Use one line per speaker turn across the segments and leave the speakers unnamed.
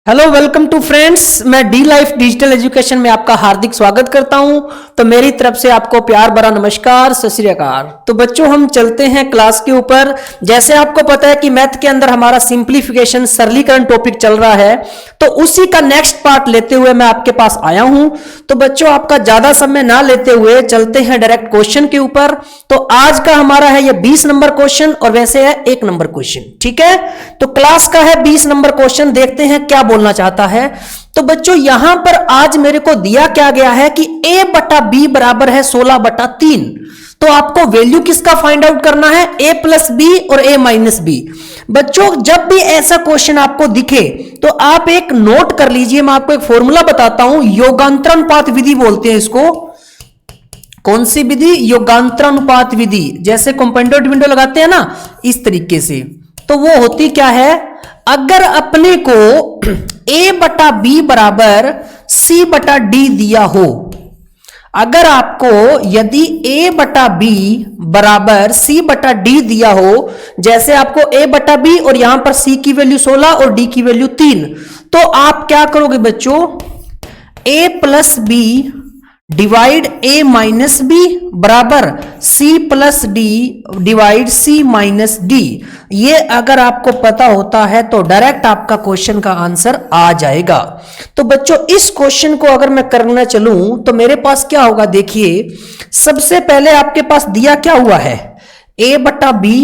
Hello welcome to friends, मैं D life digital education में आपका हार्दिक स्वागत करता हूं। तो मेरी तरफ से आपको प्यार भरा नमस्कार, सत श्री अकाल। तो बच्चों हम चलते हैं क्लास के ऊपर। जैसे आपको पता है कि मैथ के अंदर हमारा सिंप्लीफिकेशन सरलीकरण टॉपिक चल रहा है, तो उसी का नेक्स्ट पार्ट लेते हुए मैं आपके पास आया हूं। तो बच्चों आपका ज्यादा समय ना लेते हुए चलते हैं डायरेक्ट क्वेश्चन के ऊपर। तो आज का हमारा है ये 20 नंबर क्वेश्चन और वैसे है 1 नंबर क्वेश्चन, ठीक है। तो क्लास का है 20 नंबर क्वेश्चन, देखते हैं क्या बोलना चाहता है। तो बच्चों यहां पर आज मेरे को दिया क्या गया है कि a बटा बी बराबर है 16/3। तो आपको वैल्यू किसका फाइंड आउट करना है, a प्लस बी और a माइनस बी। बच्चों जब भी ऐसा क्वेश्चन आपको दिखे तो आप एक नोट कर लीजिए। मैं आपको एक फॉर्मूला बताता हूं, योगांतरानुपात विधि बोलते हैं इसको। कौन सी विधि? योगांतरानुपात विधि। जैसे कंपाउंड विंडो लगाते हैं ना, इस तरीके से। तो वो होती क्या है, अगर अपने को a बटा बी बराबर c बटा डी दिया हो, अगर आपको यदि a बटा बी बराबर c बटा डी दिया हो, जैसे आपको a बटा बी और यहां पर c की वैल्यू 16 और d की वैल्यू 3, तो आप क्या करोगे बच्चों, a plus B divide a minus B बराबर c plus D divide c minus D. ये अगर आपको पता होता है तो डायरेक्ट आपका क्वेश्चन का आंसर आ जाएगा। तो बच्चों इस क्वेश्चन को अगर मैं करना चलूं तो मेरे पास क्या होगा, देखिए सबसे पहले आपके पास दिया क्या हुआ है, a बटा बी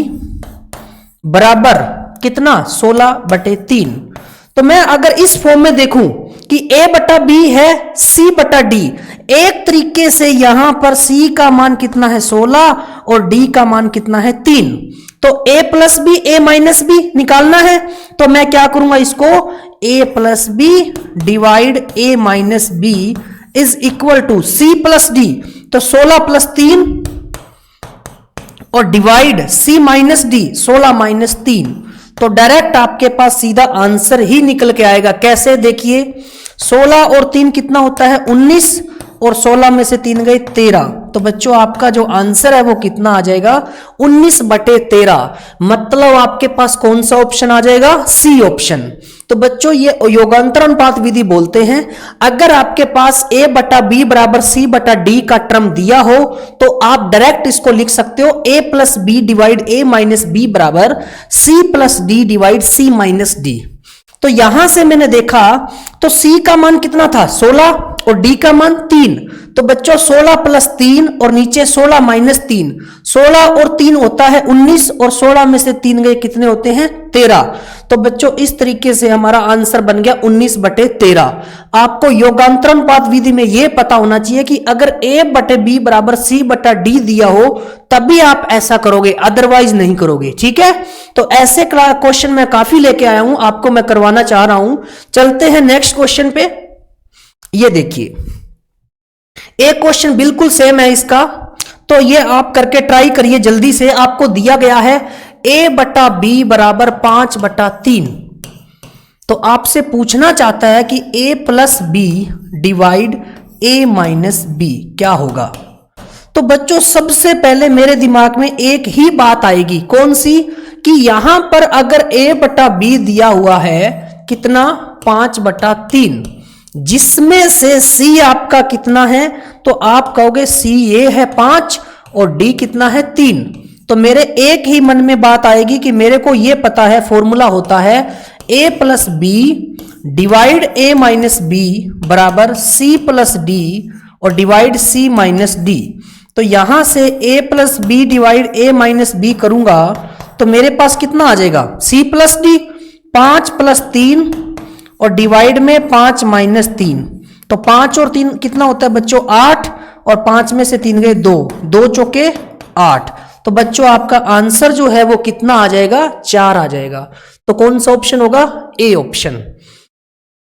बराबर कितना 16/3। तो मैं अगर इस फॉर्म में देखूं कि a बटा बी है c बटा डी, एक तरीके से यहां पर c का मान कितना है 16 और d का मान कितना है 3। तो a plus B a minus B निकालना है, तो मैं क्या करूंगा, इसको a plus B divide a minus B is equal to c plus D. तो 16 प्लस 3 और divide c minus D 16 minus 3। तो डायरेक्ट आपके पास सीधा आंसर ही निकल के आएगा। कैसे? देखिए 16 और 3 कितना होता है 19 और 16 में से 3 गए 13। तो बच्चों आपका जो आंसर है वो कितना आ जाएगा 19/13। मतलब आपके पास कौन सा ऑप्शन आ जाएगा, सी ऑप्शन। तो बच्चों ये योगांतरानुपात विधि बोलते हैं। अगर आपके पास a बटा बी बराबर c बटा डी का टर्म दिया हो तो आप डायरेक्ट इसको लिख सकते हो a plus B divide a minus B बराबर c plus D divide c minus D. तो यहां से मैंने देखा तो c का मान कितना था 16 और d का मान 3। तो बच्चों 16 प्लस 3 और नीचे 16 माइनस 3, 16 और 3 होता है 19 और 16 में से 3 गए कितने होते हैं 13। तो बच्चों इस तरीके से हमारा आंसर बन गया 19/13। आपको योगांतरानुपात विधि में यह पता होना चाहिए कि अगर a बटे b बराबर c बटा डी दिया हो तभी आप ऐसा करोगे, अदरवाइज नहीं करोगे, ठीक है। तो ऐसे क्वेश्चन मैं काफी लेके आया हूं, आपको मैं करवाना चाह रहा हूं। चलते हैं नेक्स्ट क्वेश्चन पे। ये देखिए एक क्वेश्चन बिल्कुल सेम है इसका, तो ये आप करके ट्राई करिए जल्दी से। आपको दिया गया है a बटा बी बराबर 5/3। तो आपसे पूछना चाहता है कि a plus B divide a minus B क्या होगा। तो बच्चों सबसे पहले मेरे दिमाग में एक ही बात आएगी, कौन सी, कि यहां पर अगर a बटा बी दिया हुआ है कितना 5/3, जिसमें से c आपका कितना है, तो आप कहोगे c ये है 5 और d कितना है 3। तो मेरे एक ही मन में बात आएगी कि मेरे को ये पता है फॉर्मूला होता है a plus B divide a minus B बराबर c प्लस डी और डिवाइड c माइनस डी। तो यहां से a plus B divide a minus B करूंगा तो मेरे पास कितना आ जाएगा c प्लस डी, 5 प्लस 3 और डिवाइड में 5 माइनस 3। तो 5 और 3 कितना होता है बच्चों 8 और 5 में से 3 गए 2, 2 चौके 8। तो बच्चों आपका आंसर जो है वो कितना आ जाएगा 4 आ जाएगा। तो कौन सा ऑप्शन होगा, ए ऑप्शन।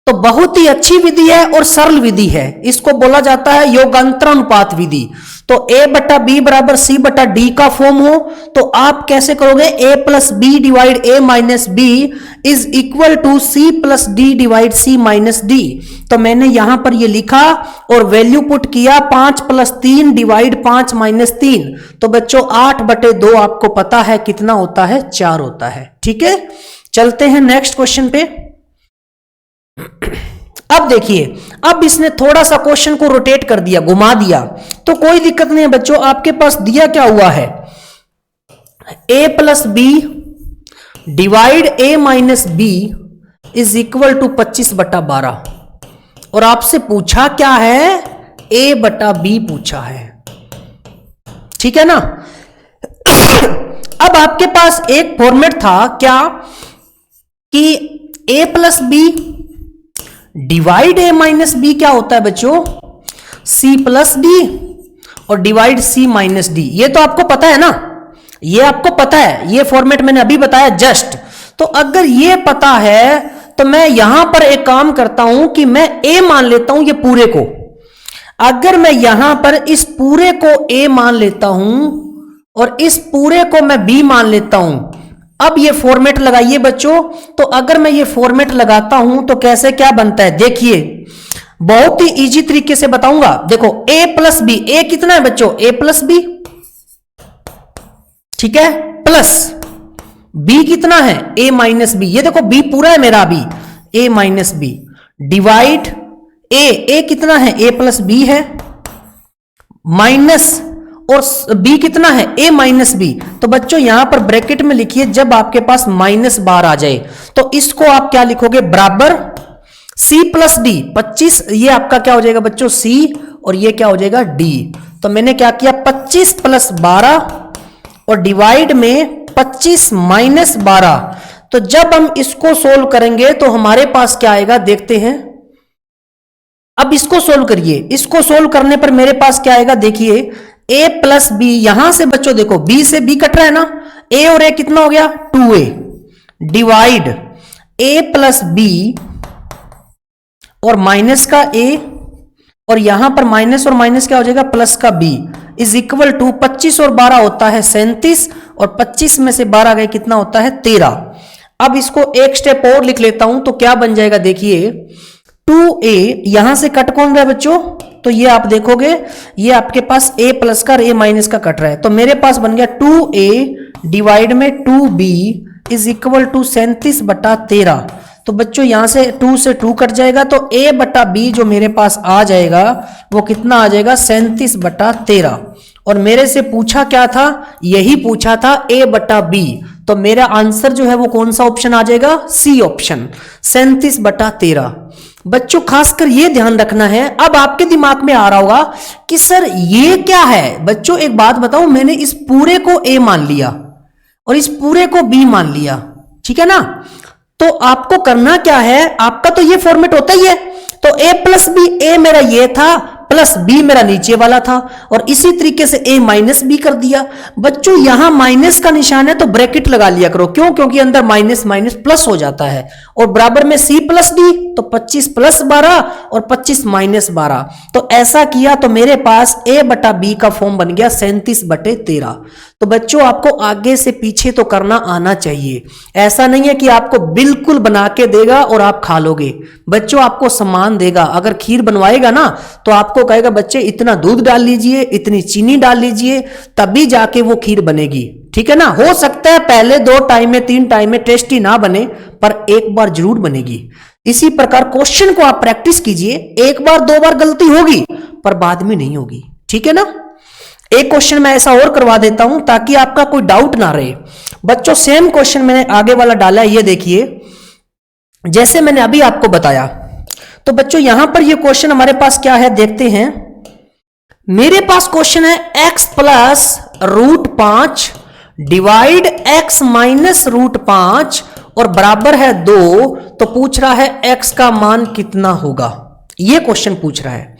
तो बहुत ही अच्छी विधि है और सरल विधि है, इसको बोला जाता है योगांतरानुपात विधि। तो a बटा बी बराबर c बटा डी का फॉर्म हो तो आप कैसे करोगे, a plus B divide a minus B is equal to c plus D divide c minus D. तो मैंने यहां पर ये लिखा और वैल्यू पुट किया 5 प्लस 3 डिवाइड 5 माइनस 3। तो बच्चों 8/2 आपको पता है कितना होता है 4 होता है, ठीक है। चलते हैं नेक्स्ट क्वेश्चन पे। अब देखिए, अब इसने थोड़ा सा क्वेश्चन को रोटेट कर दिया, घुमा दिया, तो कोई दिक्कत नहीं है बच्चों। आपके पास दिया क्या हुआ है, a plus B divide a minus B is equal to 25/12, और आपसे पूछा क्या है, a बटा b पूछा है, ठीक है ना। अब आपके पास एक फॉर्मेट था क्या, कि a plus B divide a minus B क्या होता है बच्चों, c प्लस डी और डिवाइड c माइनस डी। ये तो आपको पता है ना, ये आपको पता है, ये फॉर्मेट मैंने अभी बताया जस्ट। तो अगर ये पता है तो मैं यहां पर एक काम करता हूं कि मैं a मान लेता हूं, ये पूरे को। अगर मैं यहां पर इस पूरे को a मान लेता हूं और इस पूरे को मैं b मान लेता हूं, अब ये फॉर्मेट लगाइए बच्चों। तो अगर मैं ये फॉर्मेट लगाता हूं तो कैसे क्या बनता है, देखिए बहुत ही इजी तरीके से बताऊंगा। देखो a प्लस बी, a कितना है बच्चों, a प्लस बी, ठीक है, प्लस b कितना है, a माइनस बी, ये देखो b पूरा है मेरा अभी, a minus B divide a कितना है, a प्लस बी है, माइनस और b कितना है, a माइनस बी। तो बच्चों यहां पर ब्रैकेट में लिखिए, जब आपके पास माइनस बार आ जाए तो इसको आप क्या लिखोगे, बराबर c प्लस डी 25, ये आपका क्या हो जाएगा बच्चों c, और ये क्या हो जाएगा d। तो मैंने क्या किया, 25 प्लस 12 और डिवाइड में 25 माइनस 12। तो जब हम इसको सोल्व करेंगे तो हमारे पास क्या आएगा, देखते हैं। अब इसको सोल्व करिए, इसको सोल्व करने पर मेरे पास क्या आएगा, देखिए a प्लस बी, यहां से बच्चों देखो b से b कट रहा है ना, a और a कितना हो गया 2a divide a plus B और माइनस का a, और यहां पर माइनस और माइनस क्या हो जाएगा, प्लस का b इज इक्वल टू 25 और 12 होता है 37, और 25 में से 12 गए कितना होता है 13। अब इसको एक स्टेप और लिख लेता हूं तो क्या बन जाएगा, देखिए 2a, यहां से कट कौन गया बच्चों, तो ये आप देखोगे ये आपके पास a प्लस का और a माइनस का कट रहा है, तो मेरे पास बन गया 2a डिवाइड में 2b इज इक्वल टू 37/13। तो बच्चों यहां से 2 से 2 कट जाएगा, तो a बटा b जो मेरे पास आ जाएगा वो कितना आ जाएगा, 37/13। और मेरे से पूछा क्या था, यही पूछा था a बटा b, तो मेरा आंसर जो है वो कौन सा ऑप्शन आ जाएगा, सी ऑप्शन 37/13। बच्चों खासकर ये ध्यान रखना है। अब आपके दिमाग में आ रहा होगा कि सर ये क्या है, बच्चों एक बात बताऊं, मैंने इस पूरे को a मान लिया और इस पूरे को b मान लिया, ठीक है ना। तो आपको करना क्या है, आपका तो ये फॉर्मेट होता ही है, तो a प्लस बी, a मेरा ये था प्लस b मेरा नीचे वाला था, और इसी तरीके से a माइनस बी कर दिया। बच्चों यहां माइनस का निशान है तो ब्रैकेट लगा लिया करो, क्यों, क्योंकि अंदर माइनस माइनस प्लस हो जाता है, और बराबर में c प्लस डी, तो 25 प्लस 12 और 25 माइनस 12। तो ऐसा किया तो मेरे पास a बटा बी का फॉर्म बन गया 37/13। तो बच्चों आपको आगे से पीछे तो करना आना चाहिए, ऐसा नहीं है कि आपको बिल्कुल बना के देगा और आप खा लोगे। बच्चों आपको सामान देगा, अगर खीर बनवाएगा ना तो आपको कहेगा बच्चे इतना दूध डाल लीजिए, इतनी चीनी डाल लीजिए, तभी जाके वो खीर बनेगी, ठीक है ना। हो सकता है पहले 2 टाइम में 3 टाइम में टेस्टी ना बने, पर एक बार जरूर बनेगी। इसी प्रकार क्वेश्चन को आप प्रैक्टिस कीजिए, एक बार 2 बार गलती होगी पर बाद में नहीं होगी, ठीक है ना। एक क्वेश्चन मैं ऐसा और करवा देता हूं ताकि आपका कोई डाउट ना रहे। बच्चों सेम क्वेश्चन मैंने आगे वाला डाला है, ये देखिए जैसे मैंने अभी आपको बताया। तो बच्चों यहां पर ये क्वेश्चन हमारे पास क्या है, देखते हैं। मेरे पास क्वेश्चन है x plus √5 divide x minus √5 और बराबर है 2। तो पूछ रहा है x का मान कितना होगा, ये क्वेश्चन पूछ रहा है।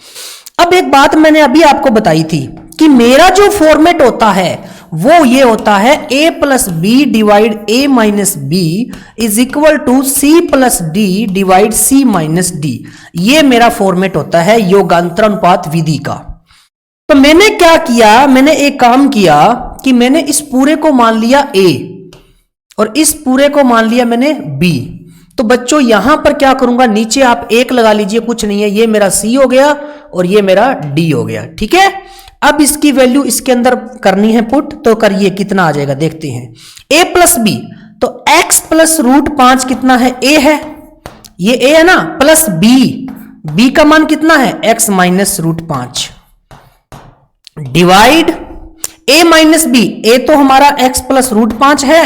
अब एक बात मैंने अभी आपको बताई थी कि मेरा जो फॉर्मेट होता है वो ये होता है a plus B divide a minus B is equal to c plus D divide c minus D. ये मेरा फॉर्मेट होता है योगांतरानुपात विधि का। तो मैंने क्या किया, मैंने एक काम किया कि मैंने इस पूरे को मान लिया a और इस पूरे को मान लिया मैंने b। तो बच्चों यहां पर क्या करूंगा, नीचे आप 1 लगा लीजिए, कुछ नहीं है, ये मेरा c हो गया और ये मेरा d हो गया, ठीक है। अब इसकी वैल्यू इसके अंदर करनी है पुट, तो करिए कितना आ जाएगा देखते हैं। a प्लस बी, तो x प्लस √5 कितना है, a है, ये a है ना, प्लस b b का मान कितना है x minus root 5 divide a minus B, ए तो हमारा x प्लस रूट 5 है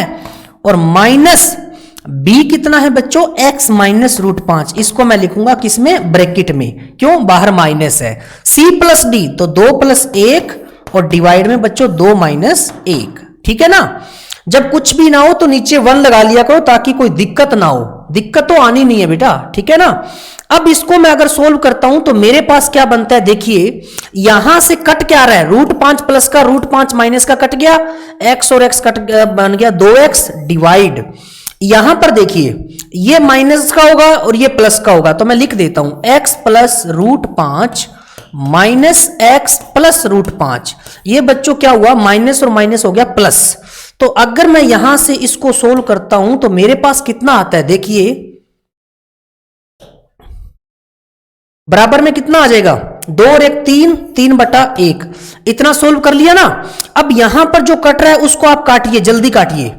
और माइनस b कितना है बच्चों x माइनस रूट 5, इसको मैं लिखूंगा किसमें ब्रैकेट में, क्यों बाहर माइनस है। c प्लस d तो 2 प्लस 1 और डिवाइड में बच्चों 2 माइनस 1, ठीक है ना। जब कुछ भी ना हो तो नीचे 1 लगा लिया करो ताकि कोई दिक्कत ना हो, दिक्कत तो आनी नहीं है बेटा, ठीक है ना। अब इसको मैं अगर सोल्व करता हूं तो मेरे पास क्या बनता है, देखिए यहां से कट क्या आ रहा है, रूट 5 प्लस का रूट 5 माइनस का कट गया, x और x कट बन गया 2x डिवाइड, यहां पर देखिए ये माइनस का होगा और ये प्लस का होगा, तो मैं लिख देता हूं x plus root 5 minus x plus root 5, ये बच्चों क्या हुआ माइनस और माइनस हो गया प्लस। तो अगर मैं यहां से इसको सोल्व करता हूं तो मेरे पास कितना आता है, देखिए बराबर में कितना आ जाएगा 2 और 1 3, 3/1, इतना सोल्व कर लिया ना। अब यहां पर जो कट रहा है उसको आप काटिए, जल्दी काटिए,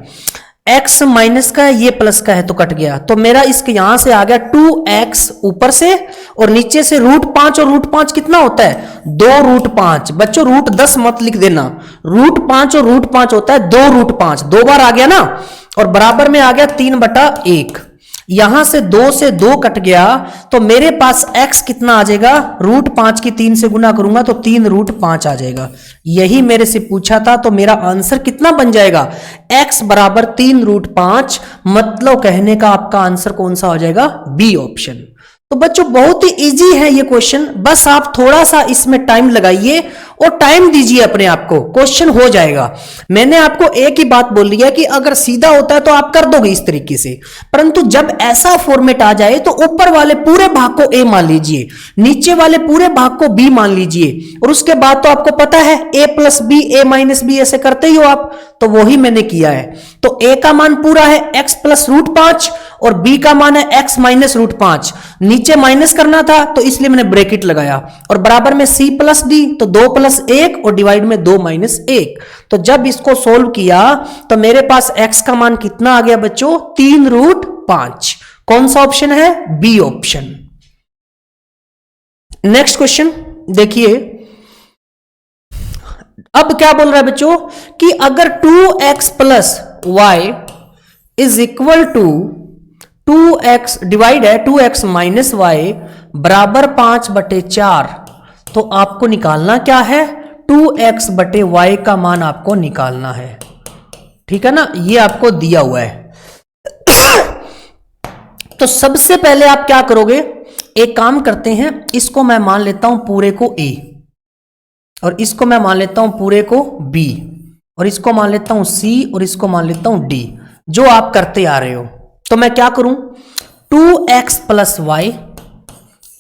x माइनस का है ये प्लस का है तो कट गया, तो मेरा इसके यहां से आ गया 2x ऊपर से और नीचे से रूट 5, और रूट 5 कितना होता है 2 रूट 5, बच्चों रूट 10 मत लिख देना, रूट 5 और रूट 5 होता है 2 रूट 5, 2 बार आ गया ना, और बराबर में आ गया 3/1, यहां से 2 से 2 कट गया तो मेरे पास x कितना आ जाएगा, रूट 5 की 3 से गुना करूंगा तो 3 रूट 5 आ जाएगा। यही मेरे से पूछा था, तो मेरा आंसर कितना बन जाएगा x बराबर 3 रूट 5, मतलब कहने का आपका आंसर कौन सा हो जाएगा, बी ऑप्शन। तो बच्चों बहुत ही इजी है ये क्वेश्चन, बस आप थोड़ा सा इसमें टाइम लगाइए और टाइम दीजिए अपने आप को, क्वेश्चन हो जाएगा। मैंने आपको एक ही बात बोल रही है कि अगर सीधा होता है तो आप कर दोगे इस तरीके से, परंतु जब ऐसा फॉर्मेट आ जाए तो ऊपर वाले पूरे भाग को a मान लीजिए, नीचे वाले पूरे भाग को b मान लीजिए, और उसके बाद तो आपको पता है a plus B, a minus B, ऐसे करते ही हो आप, तो वही मैंने किया है। तो a का मान पूरा है x प्लस रूट 5 और b का मान है x माइनस रूट 5, नीचे माइनस करना था तो इसलिए मैंने ब्रैकेट लगाया, और बराबर में c प्लस d तो 2 प्लस 1 और डिवाइड में 2 माइनस 1। तो जब इसको सोल्व किया तो मेरे पास x का मान कितना आ गया बच्चों 3 रूट 5, कौन सा ऑप्शन है, बी ऑप्शन। नेक्स्ट क्वेश्चन देखिए, अब क्या बोल रहा है बच्चों कि अगर 2x plus Y is equal to 2x divide है 2x माइनस वाई बराबर 5/4, तो आपको निकालना क्या है 2x/y का मान आपको निकालना है, ठीक है ना, ये आपको दिया हुआ है। तो सबसे पहले आप क्या करोगे, एक काम करते हैं, इसको मैं मान लेता हूं पूरे को a और इसको मैं मान लेता हूं पूरे को b और इसको मान लेता हूं c और इसको मान लेता हूं d, जो आप करते आ रहे हो। तो मैं क्या करूं 2x प्लस वाई,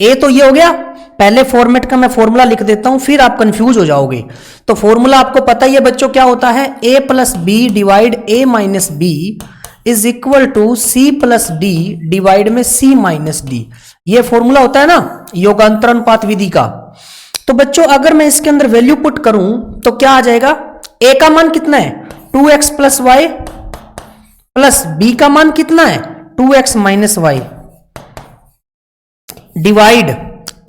ए तो ये हो गया, पहले फॉर्मेट का मैं फॉर्मूला लिख देता हूं फिर आप कंफ्यूज हो जाओगे। तो फॉर्मूला आपको पता ही है बच्चों क्या होता है, a plus B divide a minus B is equal to c plus D divide में c माइनस डी, ये फॉर्मूला होता है ना योगांतर अनुपात विधि का। तो बच्चों अगर मैं इसके अंदर वैल्यू पुट करूं तो क्या आ जाएगा, a का मान कितना है 2x plus Y plus b का मान कितना है 2x minus Y divide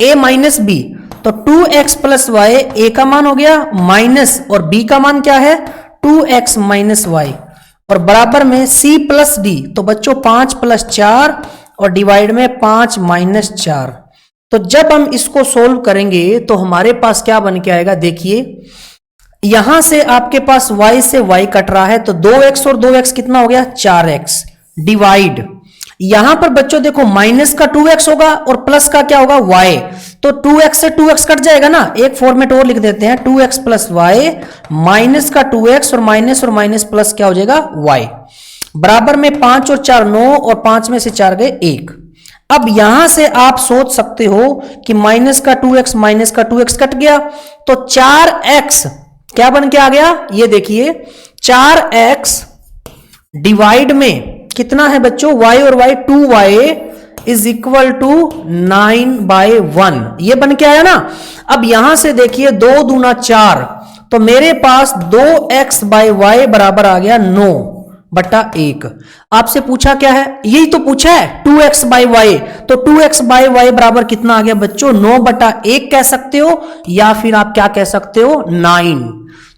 a minus B, तो 2x प्लस वाई ए का मान हो गया माइनस और b का मान क्या है 2x माइनस वाई और बराबर में c प्लस डी, तो बच्चों 5 प्लस 4 और डिवाइड में 5 माइनस 4। तो जब हम इसको सोल्व करेंगे तो हमारे पास क्या बन के आएगा, देखिए यहां से आपके पास y से y कट रहा है तो 2x और 2x कितना हो गया 4x डिवाइड, यहां पर बच्चों देखो माइनस का 2x होगा और प्लस का क्या होगा y, तो 2x से 2x कट जाएगा ना, एक फॉर्मेट और लिख देते हैं 2x प्लस वाई माइनस का 2x और माइनस प्लस क्या हो जाएगा y बराबर में 5 और 4 9 और 5 में से 4 गए 1। अब यहां से आप सोच सकते हो कि माइनस का 2x कट गया तो 4x क्या बन के आ गया, ये देखिए 4x डिवाइड में कितना है बच्चों y और y 2y is equal to 9/1, ये बन के आया ना। अब यहां से देखिए 2 दूना 4, तो मेरे पास 2x बाई वाई बराबर आ गया 9, 1 आपसे पूछा क्या है, यही तो पूछा है 2x बाई वाई, तो 2x बाई वाई बराबर कितना आ गया बच्चों 9/1 कह सकते हो या फिर आप क्या कह सकते हो 9।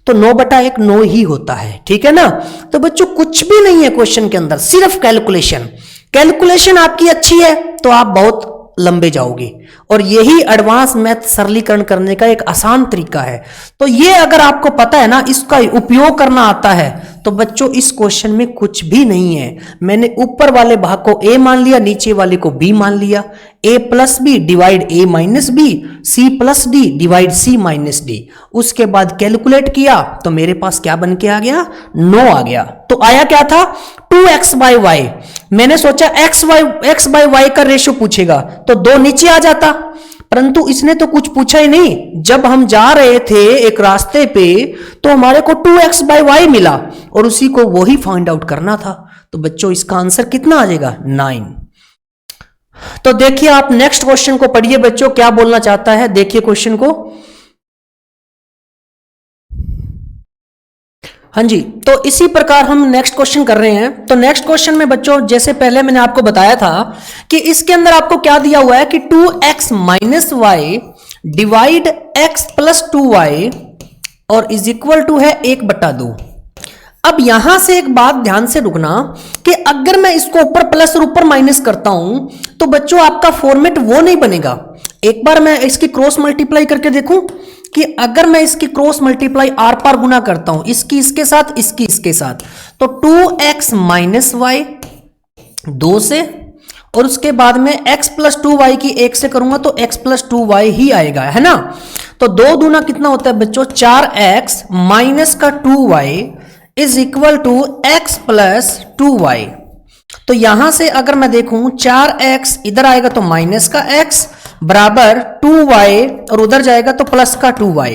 तो 9/1 9 ही होता है, ठीक है ना। तो बच्चों कुछ भी नहीं है क्वेश्चन के अंदर, सिर्फ कैलकुलेशन। कैलकुलेशन आपकी अच्छी है तो आप बहुत लंबे जाओगे, और यही एडवांस मैथ सरलीकरण करने का एक आसान तरीका है। तो ये अगर आपको पता है ना, इसका उपयोग करना आता है, तो बच्चों इस क्वेश्चन में कुछ भी नहीं है। मैंने ऊपर वाले भाग को a मान लिया, नीचे वाले को b मान लिया। a plus B divide a minus B, c plus D divide c minus D. उसके बाद कैलकुलेट किया तो मेरे पास क्या बन के आ गया 9 आ गया। तो आया क्या था 2x बाई वाई। मैंने सोचा x बाई वाई का रेशियो पूछेगा तो 2 नीचे आ जाता, परंतु इसने तो कुछ पूछा ही नहीं। जब हम जा रहे थे एक रास्ते पे तो हमारे को 2x बाई वाई मिला और उसी को वही फाइंड आउट करना था। तो बच्चों इसका आंसर कितना आ जाएगा 9। तो देखिए आप नेक्स्ट क्वेश्चन को पढ़िए बच्चों, क्या बोलना चाहता है, देखिए क्वेश्चन को। हाँ जी, तो इसी प्रकार हम नेक्स्ट क्वेश्चन कर रहे हैं। तो नेक्स्ट क्वेश्चन में बच्चों जैसे पहले मैंने आपको बताया था कि इसके अंदर आपको क्या दिया हुआ है कि 2x minus Y divide x plus 2y और इज इक्वल टू है 1/2। अब यहां से एक बात ध्यान से रुकना कि अगर मैं इसको ऊपर प्लस और ऊपर माइनस करता हूं तो बच्चों आपका फॉर्मेट वो नहीं बनेगा। एक बार मैं इसकी क्रॉस मल्टीप्लाई करके देखूं कि अगर मैं इसकी क्रॉस मल्टीप्लाई आर पार गुना करता हूं, इसकी इसके साथ, इसकी इसके साथ, तो 2x माइनस वाई 2 से, और उसके बाद में x प्लस 2y की 1 से करूंगा तो x प्लस 2y ही आएगा, है ना। तो 2 दूना कितना होता है बच्चों 4x माइनस का 2y is equal to x plus 2y। तो यहां से अगर मैं देखूं 4x इधर आएगा तो माइनस का x बराबर 2y और उधर जाएगा तो प्लस का 2y।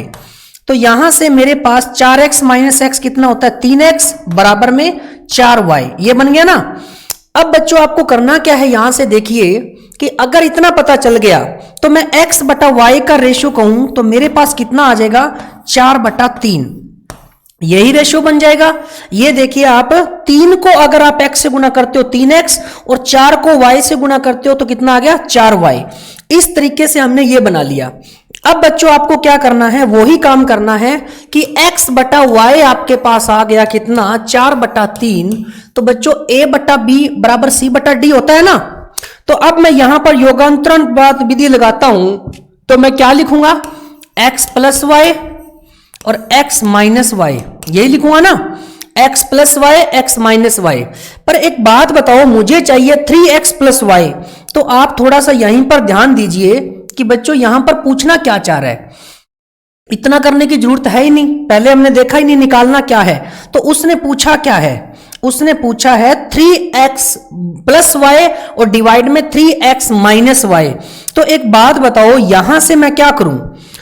तो यहां से मेरे पास 4x माइनस x कितना होता है 3x बराबर में 4y, ये बन गया ना। अब बच्चों आपको करना क्या है, यहां से देखिए कि अगर इतना पता चल गया तो मैं x बटा y का रेशियो कहूं तो मेरे पास कितना आ जाएगा 4/3, यही रेशियो बन जाएगा। ये देखिए आप 3 को अगर आप x से गुना करते हो 3x और 4 को y से गुना करते हो तो कितना आ गया 4y। इस तरीके से हमने ये बना लिया। अब बच्चों आपको क्या करना है, वही काम करना है कि x बटा y आपके पास आ गया कितना 4/3। तो बच्चों a बटा b बराबर c बटा d होता है ना। तो अब मैं यहां पर योगांतरण बात विधि लगाता हूं तो मैं क्या लिखूंगा x प्लस वाई और x माइनस वाई, यही लिखूंगा ना, x plus Y x minus Y. पर एक बात बताओ, मुझे चाहिए 3x प्लस वाई। तो आप थोड़ा सा यहीं पर ध्यान दीजिए कि बच्चों यहां पर पूछना क्या चाह रहा है। इतना करने की जरूरत है ही नहीं, पहले हमने देखा ही नहीं निकालना क्या है। तो उसने पूछा क्या है, उसने पूछा है 3x प्लस वाई और डिवाइड में 3x माइनस वाई। तो एक बात बताओ यहां से मैं क्या करूं,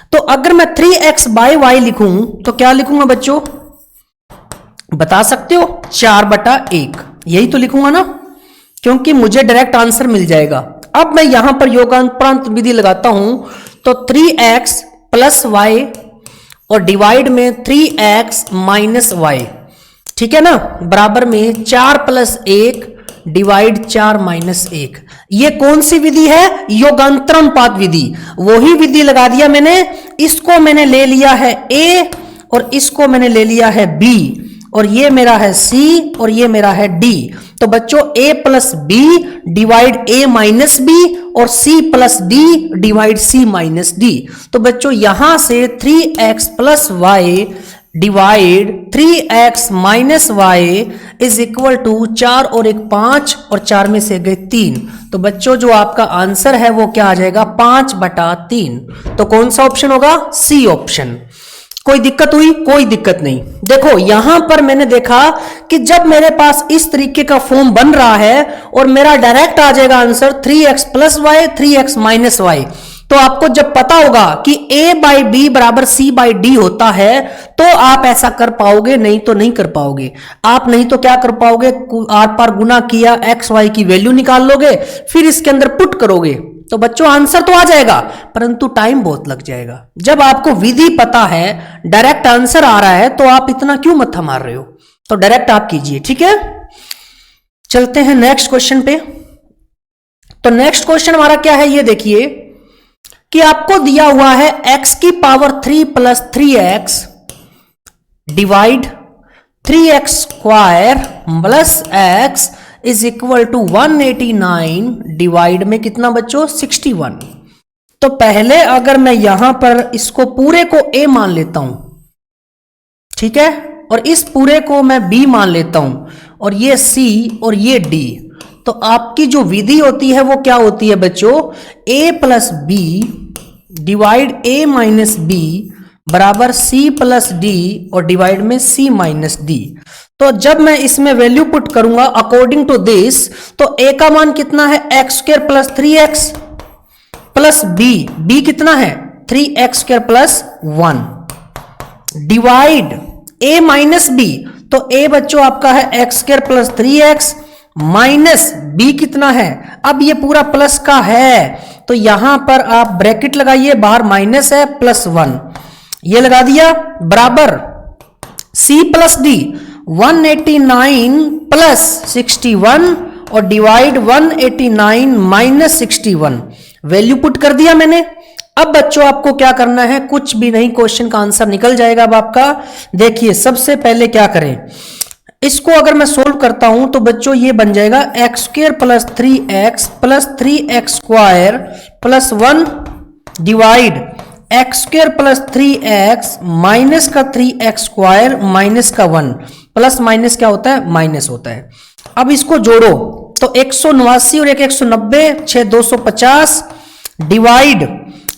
तो अगर मैं 3x बाई वाई लिखूं तो क्या लिखूंगा बच्चों, बता सकते हो 4/1, यही तो लिखूंगा ना, क्योंकि मुझे डायरेक्ट आंसर मिल जाएगा। अब मैं यहां पर योगांतरण विधि लगाता हूं तो 3x प्लस वाई और डिवाइड में 3x माइनस वाई, ठीक है ना, बराबर में 4 प्लस 1 डिवाइड 4 माइनस 1। ये कौन सी विधि है, योगांतरण पात विधि। वही विधि लगा दिया मैंने, इसको मैंने ले लिया है a और इसको मैंने ले लिया है b, और ये मेरा है c और ये मेरा है d। तो बच्चों a plus B divide a minus B और c plus d divide c minus d। तो बच्चों यहां से 3x plus Y divide 3x minus Y is equal to 4 और 1 5 और 4 में से गए 3। तो बच्चों जो आपका आंसर है वो क्या आ जाएगा 5/3। तो कौन सा ऑप्शन होगा, सी ऑप्शन। कोई दिक्कत हुई, कोई दिक्कत नहीं। देखो यहां पर मैंने देखा कि जब मेरे पास इस तरीके का फॉर्म बन रहा है और मेरा डायरेक्ट आ जाएगा answer 3x plus Y 3x minus Y, तो आपको जब पता होगा कि a बाई बी बराबर c बाई डी होता है तो आप ऐसा कर पाओगे, नहीं तो नहीं कर पाओगे। आप नहीं तो क्या कर पाओगे, आर पार गुना किया x y की वैल्यू निकाल लोगे, फिर इसके अंदर पुट करोगे तो बच्चों आंसर तो आ जाएगा, परंतु टाइम बहुत लग जाएगा। जब आपको विधि पता है, डायरेक्ट आंसर आ रहा है, तो आप इतना क्यों मत्था मार रहे हो। तो डायरेक्ट आप कीजिए, ठीक है। चलते हैं नेक्स्ट क्वेश्चन पे। तो नेक्स्ट क्वेश्चन हमारा क्या है, ये देखिए कि आपको दिया हुआ है x की power 3 plus 3x divide 3x square plus x is equal to 189 divide में कितना बच्चों 61। तो पहले अगर मैं यहां पर इसको पूरे को a मान लेता हूं, ठीक है, और इस पूरे को मैं b मान लेता हूं, और ये c और ये d, तो आपकी जो विधि होती है वो क्या होती है बच्चों, a plus B divide a minus B बराबर c प्लस डी और डिवाइड में c माइनस डी। तो जब मैं इसमें वैल्यू पुट करूंगा अकॉर्डिंग टू दिस, तो a का मान कितना है X square plus 3x plus b कितना है 3x square plus 1 divide a minus B, तो a बच्चों आपका है X square plus 3x minus b कितना है, अब ये पूरा प्लस का है तो यहां पर आप ब्रैकेट लगाइए, बाहर माइनस है प्लस 1, ये लगा दिया बराबर c प्लस डी 189 प्लस 61 और डिवाइड 189 माइनस 61, वैल्यू पुट कर दिया मैंने। अब बच्चों आपको क्या करना है, कुछ भी नहीं, क्वेश्चन का आंसर निकल जाएगा अब आपका। देखिए सबसे पहले क्या करें, इसको अगर मैं सोल्व करता हूं तो बच्चों ये बन जाएगा x square plus 3x square plus 1 divide x square plus 3x minus का 3x स्क्वायर माइनस का 1, प्लस माइनस क्या होता है, माइनस होता है। अब इसको जोड़ो तो 189 और 190 6 250 डिवाइड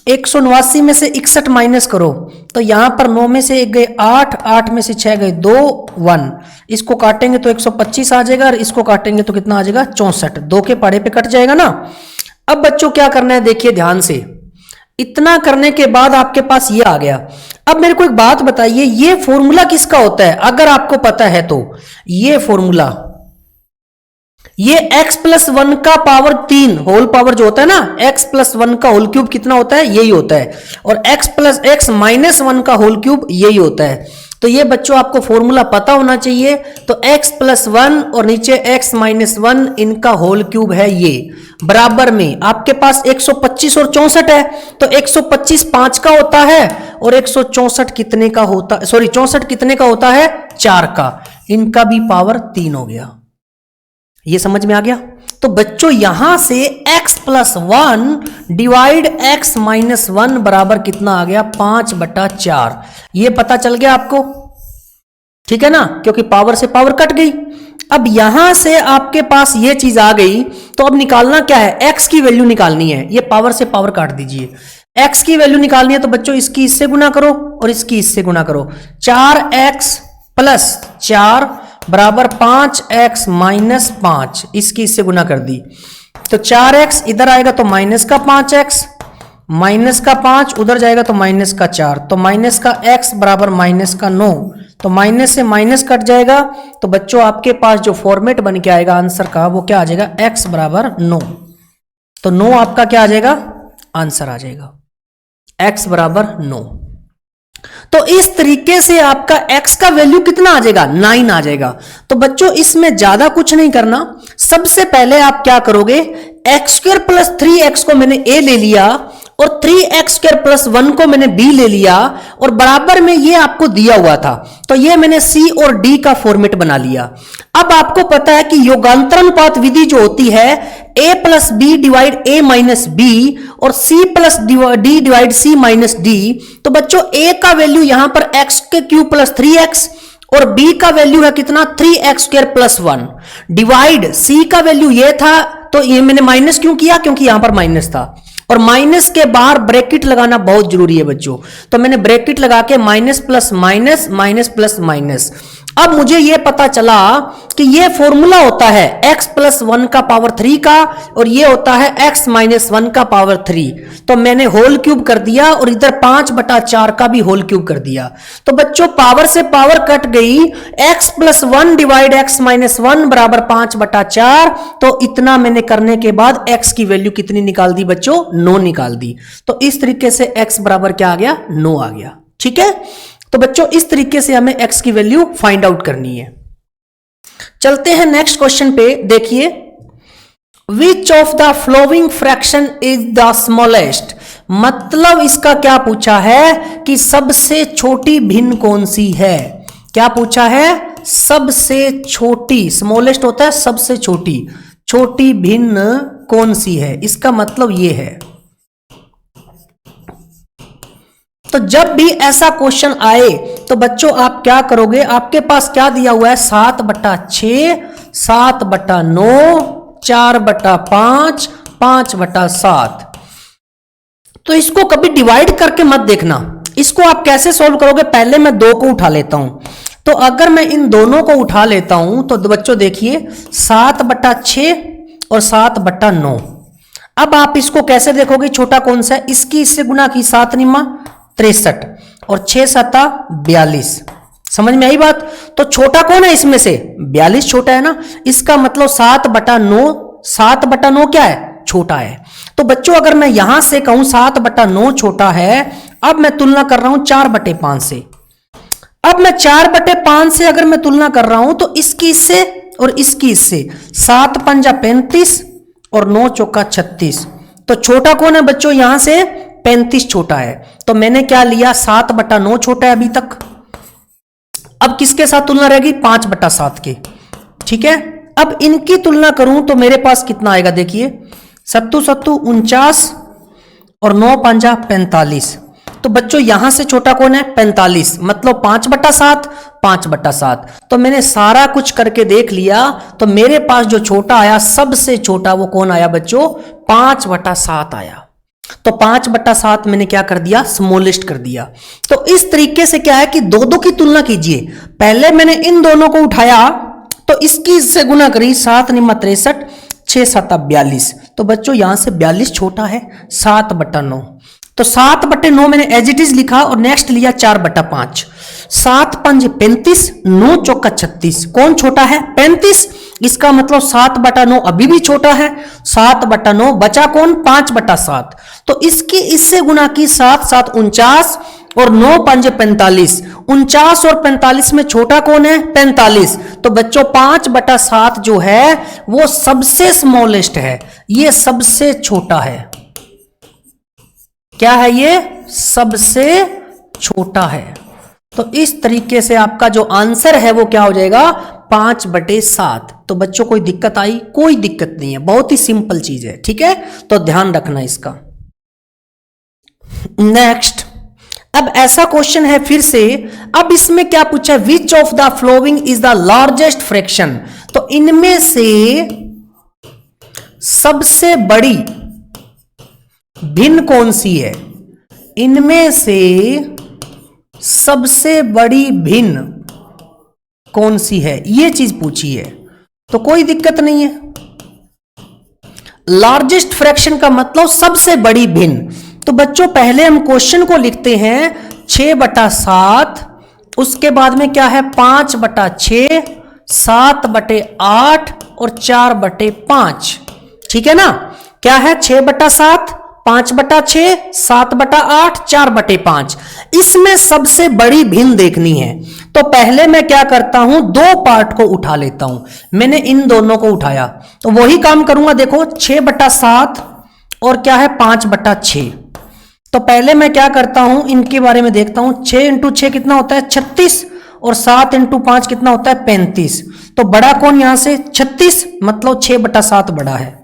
189 में से 61 माइनस करो, तो यहां पर 9 में से 1 गए 8, 8 में से 6 गए 2, 1, इसको काटेंगे तो 125 आ जाएगा और इसको काटेंगे तो कितना आ जाएगा 64, 2 के पहाड़े पे कट जाएगा ना। अब बच्चों क्या करना है, देखिए ध्यान से, इतना करने के बाद आपके पास ये आ गया। अब मेरे को एक बात बताइए, ये फॉर्मूला किसका होता है, अगर आपको पता है तो ये फॉर्मूला, ये x प्लस 1 का पावर 3 होल पावर जो होता है ना, x प्लस 1 का होल क्यूब कितना होता है, यही होता है, और x प्लस x माइनस 1 का होल क्यूब यही होता है। तो ये बच्चों आपको फॉर्मूला पता होना चाहिए। तो x प्लस 1 और नीचे x माइनस 1 इनका होल क्यूब है ये, बराबर में आपके पास 125 और 64 है, तो 125 5 का होता है और 164 कितने का होता, सॉरी 64 कितने का होता है 4 का, इनका भी पावर 3 हो गया। ये समझ में आ गया। तो बच्चों यहां से x plus 1 divide x minus 1 बराबर कितना आ गया 5/4, ये पता चल गया आपको, ठीक है ना, क्योंकि पावर से पावर कट गई। अब यहां से आपके पास ये चीज आ गई, तो अब निकालना क्या है, x की वैल्यू निकालनी है, ये पावर से पावर काट दीजिए, x की वैल्यू निकालनी है, तो बच्चों इसकी इससे गुना करो और इसकी इससे गुना करो, 4x प्लस 4 बराबर 5x माइनस 5, इसकी इससे गुना कर दी, तो 4x इधर आएगा तो माइनस का 5x, माइनस का 5 उधर जाएगा तो माइनस का 4, तो माइनस का x बराबर माइनस का 9, तो माइनस से माइनस कट जाएगा। तो बच्चों आपके पास जो फॉर्मेट बन के आएगा आंसर का वो क्या आ जाएगा, x बराबर 9, तो 9 आपका क्या आ जाएगा, आंसर आ जाएगा x बराबर 9। तो इस तरीके से आपका x का वैल्यू कितना आ जाएगा, 9 आ जाएगा। तो बच्चों इसमें ज्यादा कुछ नहीं करना, सबसे पहले आप क्या करोगे, एक्स स्क्वायर प्लस 3x को मैंने a ले लिया और 3x स्क्वायर प्लस 1 को मैंने b ले लिया और बराबर में ये आपको दिया हुआ था, तो ये मैंने c और d का फॉर्मेट बना लिया। अब आपको पता है कि योगांतरानुपात विधि जो होती है a plus B divide a minus B और c plus d divide c minus d, तो बच्चों a का वैल्यू यहां पर x के क्यूब प्लस 3x और b का वैल्यू है कितना 3x square plus 1 divide c का वैल्यू ये था, तो ये मैंने माइनस क्यों किया, क्योंकि यहां पर माइनस था, और माइनस के बाहर ब्रैकेट लगाना बहुत जरूरी है बच्चों, तो मैंने ब्रैकेट लगा के minus plus minus minus plus minus. अब मुझे यह पता चला कि यह फॉर्मूला होता है x प्लस 1 का पावर 3 का और यह होता है x माइनस 1 का पावर 3, तो मैंने होल क्यूब कर दिया और इधर 5/4 का भी होल क्यूब कर दिया। तो बच्चों पावर से पावर कट गई, x plus 1 divide x minus 1 बराबर 5/4, तो इतना मैंने करने के बाद x की वैल्यू कितनी निकाल दी बच्चों, 9 निकाल दी। तो इस तरीके से x बराबर क्या आ गया, 9 आ गया। ठीक है, तो बच्चों इस तरीके से हमें x की वैल्यू फाइंड आउट करनी है। चलते हैं नेक्स्ट क्वेश्चन पे। देखिए, which of the flowing fraction is the smallest, मतलब इसका क्या पूछा है कि सबसे छोटी भिन्न कौन सी है। क्या पूछा है, सबसे छोटी, स्मॉलेस्ट होता है सबसे छोटी, छोटी भिन्न कौन सी है, इसका मतलब ये है। तो जब भी ऐसा क्वेश्चन आए तो बच्चों आप क्या करोगे, आपके पास क्या दिया हुआ है 7/6, 7/9, 4/5, 5/7। तो इसको कभी डिवाइड करके मत देखना। इसको आप कैसे सॉल्व करोगे, पहले मैं 2 को उठा लेता हूं। तो अगर मैं इन दोनों को उठा लेता हूं तो बच्चों देखिए 7/6 और 7/9। अब आप इसको कैसे देखोगे, छोटा कौन सा है, इसकी इससे गुना की, 7 निमा 63 और 6 7 42। समझ में आई बात। तो छोटा कौन है इसमें से, 42 छोटा है ना, इसका मतलब 7/9, 7/9 क्या है, छोटा है। तो बच्चों अगर मैं यहां से कहूं 7/9 छोटा है, अब मैं तुलना कर रहा हूं 4/5 से। अब मैं 4/5 से अगर मैं तुलना कर रहा हूं तो इसकी इससे और इसकी इससे, 7 पंजा 35 और 9 चौका 36। तो छोटा कौन है बच्चों, यहां से 35 छोटा है। तो मैंने क्या लिया, 7/9 छोटा है अभी तक। अब किसके साथ तुलना रहेगी, 5/7 के। ठीक है, अब इनकी तुलना करूं तो मेरे पास कितना आएगा, देखिए 7 7 49 और 9 5 45। तो बच्चों यहां से छोटा कौन है, 45, मतलब 5/7, 5/7। तो मैंने सारा कुछ करके देख लिया, तो मेरे पास जो छोटा आया, सबसे छोटा, वो कौन आया बच्चों, 5/7 आया। तो 5/7 मैंने क्या कर दिया, स्मॉलेस्ट कर दिया। तो इस तरीके से क्या है कि 2 की तुलना कीजिए। पहले मैंने इन दोनों को उठाया तो इसकी इससे गुना करी, 7 निमा 63, 6 7 42। तो बच्चों यहां से 42 छोटा है, 7/9। तो 7/9 मैंने एज इट इज लिखा और नेक्स्ट लिया 4/5। 7 5 35, 9 चौका 36। कौन छोटा है, 35। इसका मतलब 7/9 अभी भी छोटा है, 7/9 बचा कौन, 5/7। तो इसकी इससे गुना की, 7 7 49 और 9 5 45। 49 और 45 में छोटा कौन है, 45। तो बच्चों 5/7 जो है वो सबसे स्मॉलेस्ट है, ये सबसे छोटा है। क्या है ये, सबसे छोटा है। तो इस तरीके से आपका जो आंसर है वो क्या हो जाएगा, 5/7। तो बच्चों कोई दिक्कत आई, कोई दिक्कत नहीं है, बहुत ही सिंपल चीज है। ठीक है, तो ध्यान रखना इसका। नेक्स्ट, अब ऐसा क्वेश्चन है फिर से। अब इसमें क्या पूछा है, which of the following is the largest fraction. तो इनमें से सबसे बड़ी भिन्न कौन सी है, इनमें से सबसे बड़ी भिन्न कौन सी है, ये चीज पूछी है। तो कोई दिक्कत नहीं है। लार्जेस्ट फ्रैक्शन का मतलब सबसे बड़ी भिन्न। तो बच्चों पहले हम क्वेश्चन को लिखते हैं 6/7, उसके बाद में क्या है 5/6, 7/8 और 4/5। ठीक है ना, क्या है 6/7, 5/6, 7/8, 4/5। इसमें सबसे बड़ी भिन्न देखनी है। तो पहले मैं क्या करता हूं, 2 पार्ट को उठा लेता हूं। मैंने इन दोनों को उठाया तो वही काम करूंगा। देखो 6/7 और क्या है 5/6। तो पहले मैं क्या करता हूं, इनके बारे में देखता हूं। 6 × 6 कितना होता है 36 और 7 × 5 कितना होता है 35। तो बड़ा कौन यहां से 36, मतलब 6/7 बड़ा है।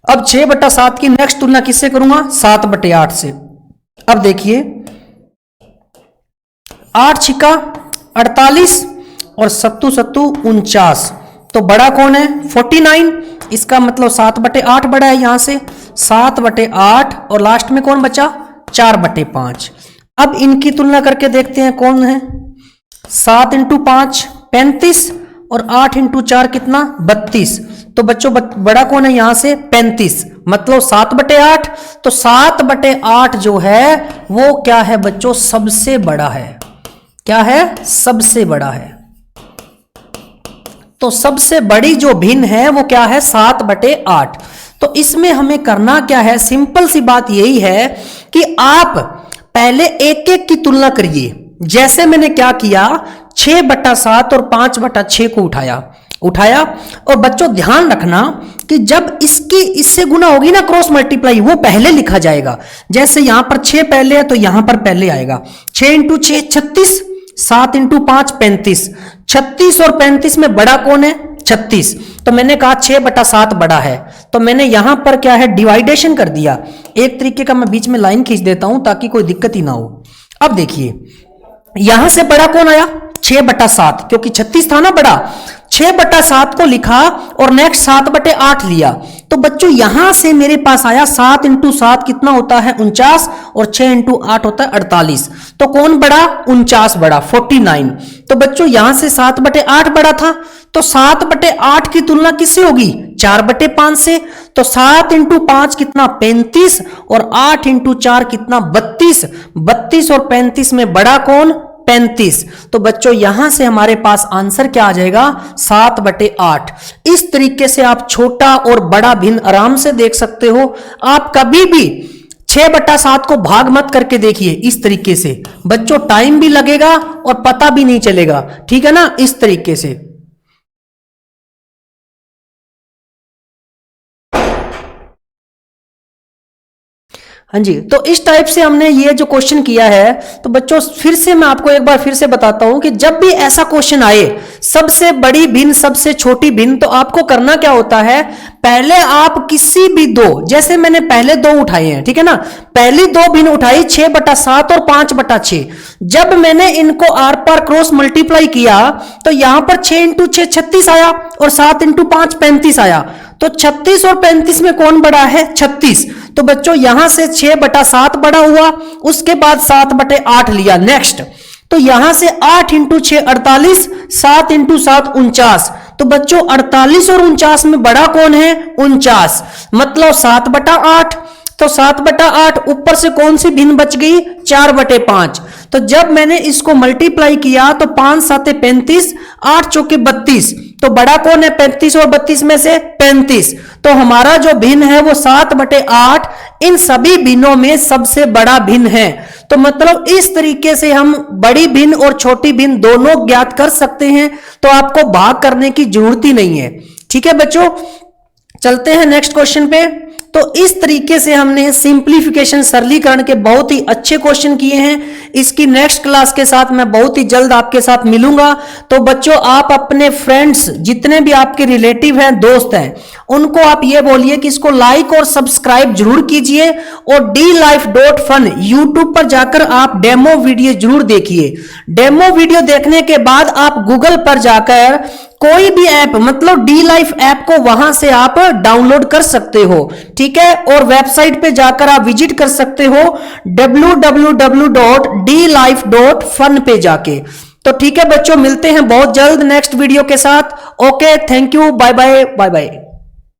अब 6/7 की नेक्स्ट तुलना किससे करूंगा, 7/8 से। अब देखिए 8 छिका 48 और 7 7 49। तो बड़ा कौन है 49, इसका मतलब 7/8 बड़ा है यहां से, 7/8 और लास्ट में कौन बचा 4/5। अब इनकी तुलना करके देखते हैं कौन है, 7 × 5 35 और 8 × 4 कितना 32। तो बच्चों बड़ा कौन है यहां से 35, मतलब 7/8। तो 7/8 जो है वो क्या है बच्चों, सबसे बड़ा है। क्या है, सबसे बड़ा है। तो सबसे बड़ी जो भिन्न है वो क्या है 7/8। तो इसमें हमें करना क्या है, सिंपल सी बात यही है कि आप पहले एक एक की तुलना करिए। जैसे मैंने क्या किया, 6/7 और 5/6 को उठाया। और बच्चों ध्यान रखना कि जब इससे गुना होगी ना क्रॉस मल्टीप्लाई, वो पहले लिखा जाएगा। जैसे यहां पर 6 पहले है तो यहां पर पहले आएगा। 6 × 6 36, 7 × 5 35। 36 और 35 में बड़ा कौन है? 36। तो मैंने कहा 6/7 बड़ा है, तो मैंने यहां पर क्या है, डिवाइडेशन कर दिया। एक तरीके का मैं बीच में लाइन खींच देता हूं ताकि कोई दिक्कत ही ना हो। अब देखिए यहां से बड़ा कौन आया? 6/7, क्योंकि 36 था ना बड़ा। 6/7 को लिखा और नेक्स्ट 7/8 लिया। तो बच्चों यहां से मेरे पास आया 7 × 7 कितना होता है? 49, और 6 × 8 होता है 48। तो कौन बड़ा? 49 बड़ा, 49। तो बच्चों यहां से 7/8 बड़ा था, तो 7/8 की तुलना किससे होगी? 4/5 से। तो 7 × 5 कितना? 35, और 8 × 4 कितना? 32। 32 और 35 में बड़ा कौन? 35। तो बच्चों यहां से हमारे पास आंसर क्या आ जाएगा? 7/8। इस तरीके से आप छोटा और बड़ा भिन्न आराम से देख सकते हो। आप कभी भी 6/7 को भाग मत करके देखिए इस तरीके से, बच्चों टाइम भी लगेगा और पता भी नहीं चलेगा, ठीक है ना, इस तरीके से। हाँ जी, तो इस टाइप से हमने ये जो क्वेश्चन किया है। तो बच्चों फिर से मैं आपको एक बार फिर से बताता हूं कि जब भी ऐसा क्वेश्चन आए, सबसे बड़ी भिन्न सबसे छोटी भिन्न, तो आपको करना क्या होता है, पहले आप किसी भी दो, जैसे मैंने पहले दो उठाए हैं, ठीक है ना, पहली दो भिन्न उठाई 6/7 और 5/6। जब मैंने इनको आर पार क्रॉस मल्टीप्लाई किया तो यहां पर 6 × 6 36 आया और 7 × 5 35 आया। तो 36 और 35 में कौन बड़ा है? 36। तो बच्चों यहां से 6/7 बड़ा हुआ, उसके बाद 7/8 लिया नेक्स्ट। तो यहां से 8 × 6 48, 7 × 7 49। तो बच्चों 48 और 49 में बड़ा कौन है? 49। मतलब 7/8। तो 7/8 ऊपर से कौन सी भिन्न बच गई? 4/5। तो जब मैंने इसको मल्टीप्लाई किया तो 5 × 7 35, 8 × 4 32। तो बड़ा कौन है 35 और 32 में से? 35। तो हमारा जो भिन्न है वो 7/8 इन सभी भिन्नों में सबसे बड़ा भिन्न है। तो मतलब इस तरीके से हम बड़ी भिन्न और छोटी भिन्न दोनों ज्ञात कर सकते हैं। तो आपको भाग करने की जरूरत ही नहीं है, ठीक है बच्चों। चलते हैं नेक्स्ट क्वेश्चन पे। तो इस तरीके से हमने सिंप्लीफिकेशन सरलीकरण के बहुत ही अच्छे क्वेश्चन किए हैं। इसकी नेक्स्ट क्लास के साथ मैं बहुत ही जल्द आपके साथ मिलूंगा। तो बच्चों आप अपने फ्रेंड्स, जितने भी आपके रिलेटिव हैं, दोस्त हैं, उनको आप ये बोलिए कि इसको लाइक और सब्सक्राइब जरूर कीजिए। और dlife.fun यूट्यूब पर जाकर आप डेमो वीडियो जरूर देखिए। डेमो वीडियो देखने के बाद आप गूगल पर जाकर कोई भी ऐप, मतलब D-Life ऐप को वहां से आप डाउनलोड कर सकते हो, ठीक है। और वेबसाइट पे जाकर आप विजिट कर सकते हो www.dlife.fun पे जाके। तो ठीक है बच्चों, मिलते हैं बहुत जल्द नेक्स्ट वीडियो के साथ। Okay, thank you, bye bye, bye bye.